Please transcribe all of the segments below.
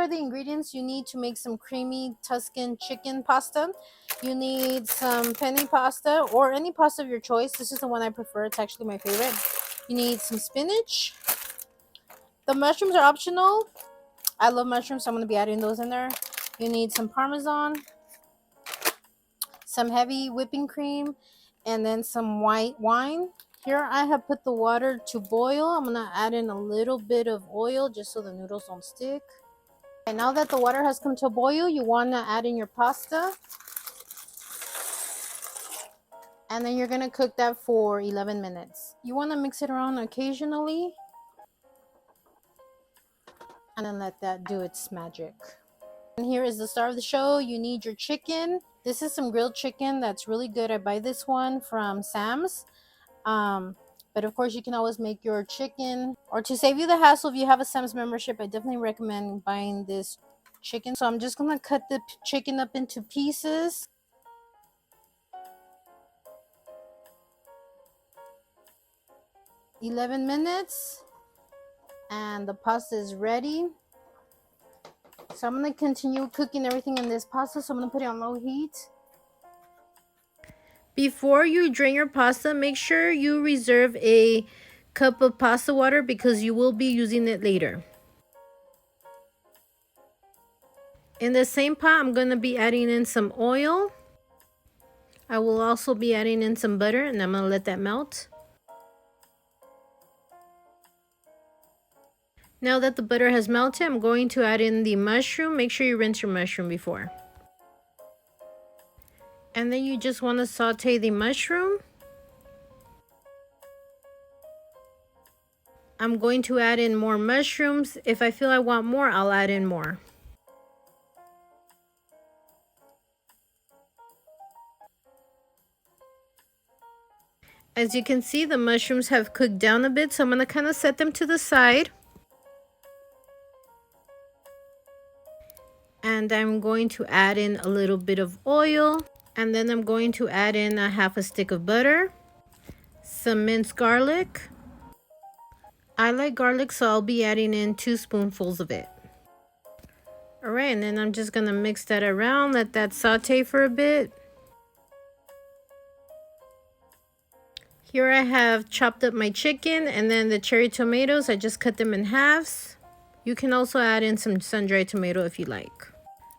the ingredients you need to make some creamy Tuscan chicken pasta. You need some penne pasta or any pasta of your choice. This is the one I prefer. It's actually my favorite. You need some spinach. The mushrooms are optional. I love mushrooms, so I'm going to be adding those in there. You need some Parmesan, some heavy whipping cream, and then some white wine. Here I have put the water to boil. I'm going to add in a little bit of oil just so the noodles don't stick. And now that the water has come to a boil, you want to add in your pasta. And then you're going to cook that for 11 minutes. You want to mix it around occasionally. And then let that do its magic. And here is the star of the show. You need your chicken. This is some grilled chicken that's really good. I buy this one from Sam's. But of course, you can always make your chicken. Or to save you the hassle, if you have a Sam's membership, I definitely recommend buying this chicken. So I'm just going to cut the chicken up into pieces. "11 minutes. And the pasta is ready. So I'm going to continue cooking everything in this pasta. So I'm going to put it on low heat. Before you drain your pasta, make sure you reserve a cup of pasta water because you will be using it later. In the same pot, I'm going to be adding in some oil. I will also be adding in some butter, and I'm going to let that melt. Now that the butter has melted, I'm going to add in the mushroom. Make sure you rinse your mushroom before. And then you just want to saute the mushroom. I'm going to add in more mushrooms. If I feel I want more, I'll add in more. As you can see, the mushrooms have cooked down a bit, so I'm going to kind of set them to the side. And I'm going to add in a little bit of oil. And then I'm going to add in a half a stick of butter. Some minced garlic. I like garlic, so I'll be adding in 2 spoonfuls of it. Alright, and then I'm just going to mix that around. Let that saute for a bit. Here I have chopped up my chicken, and then the cherry tomatoes, I just cut them in halves. You can also add in some sun-dried tomato if you like.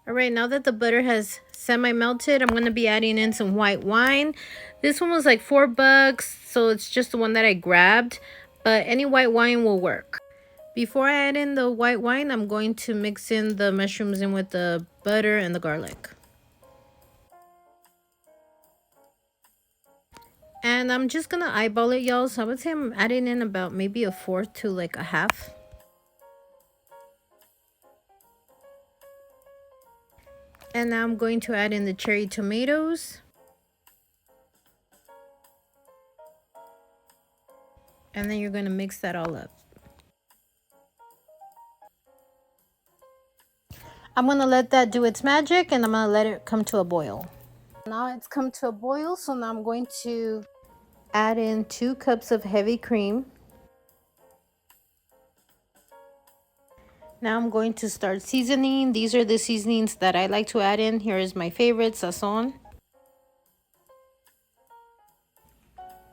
Alright, now that the butter has semi-melted, I'm going to be adding in some white wine. This one was like $4, so it's just the one that I grabbed, but any white wine will work. Before I add in the white wine, I'm going to mix in the mushrooms in with the butter and the garlic. And I'm just going to eyeball it, y'all. So I would say I'm adding in about maybe a fourth to like a half. And now I'm going to add in the cherry tomatoes. And then you're going to mix that all up. I'm going to let that do its magic, and I'm going to let it come to a boil. Now it's come to a boil, so now I'm going to add in 2 cups of heavy cream. Now I'm going to start seasoning. These are the seasonings that I like to add in. Here is my favorite, sazon.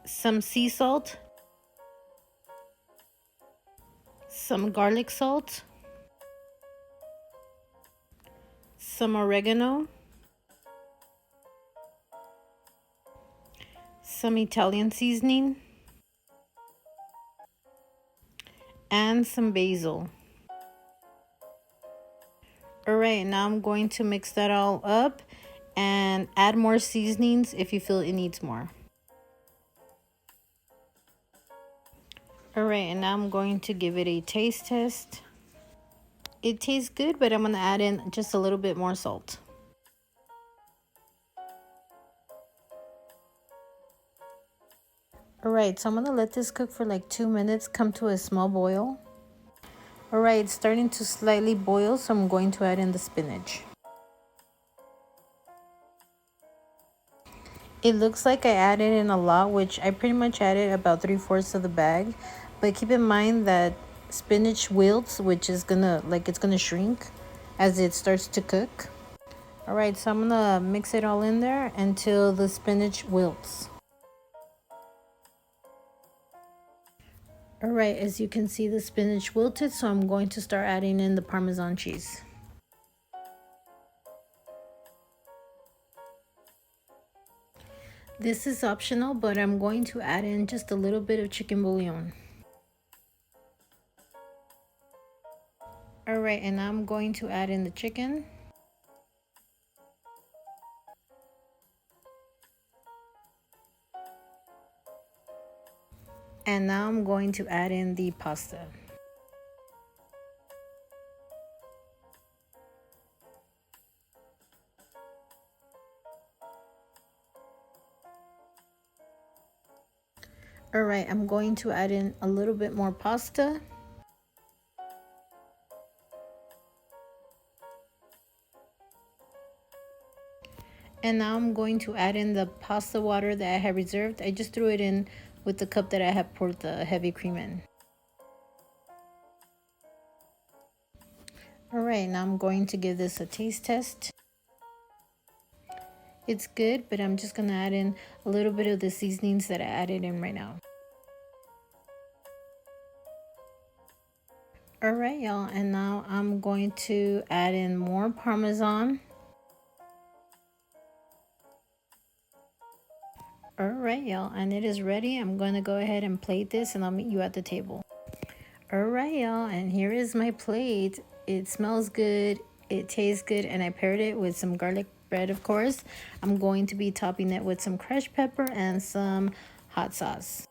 Some sea salt. Some garlic salt. Some oregano. Some Italian seasoning. And some basil. Alright, now I'm going to mix that all up and add more seasonings if you feel it needs more. Alright, and now I'm going to give it a taste test. It tastes good, but I'm going to add in just a little bit more salt. Alright, so I'm going to let this cook for like 2 minutes, come to a small boil. Alright, it's starting to slightly boil, so I'm going to add in the spinach. It looks like I added in a lot, which I pretty much added about 3/4 of the bag. But keep in mind that spinach wilts, which is gonna, it's gonna shrink. as it starts to cook. All right, so I'm gonna mix it all in there until the spinach wilts. All right, as you can see, the spinach wilted, so I'm going to start adding in the Parmesan cheese. This is optional, but I'm going to add in just a little bit of chicken bouillon. All right, and I'm going to add in the chicken. And now I'm going to add in the pasta. All right, I'm going to add in a little bit more pasta. And now I'm going to add in the pasta water that I have reserved. I just threw it in with the cup that I have poured the heavy cream in. All right, now I'm going to give this a taste test. It's good, but I'm just gonna add in a little bit of the seasonings that I added in right now. All right, y'all, and now I'm going to add in more Parmesan. All right, y'all, and it is ready. I'm going to go ahead and plate this, and I'll meet you at the table. All right, y'all, and here is my plate. It smells good, it tastes good, and I paired it with some garlic bread, of course. I'm going to be topping it with some crushed pepper and some hot sauce.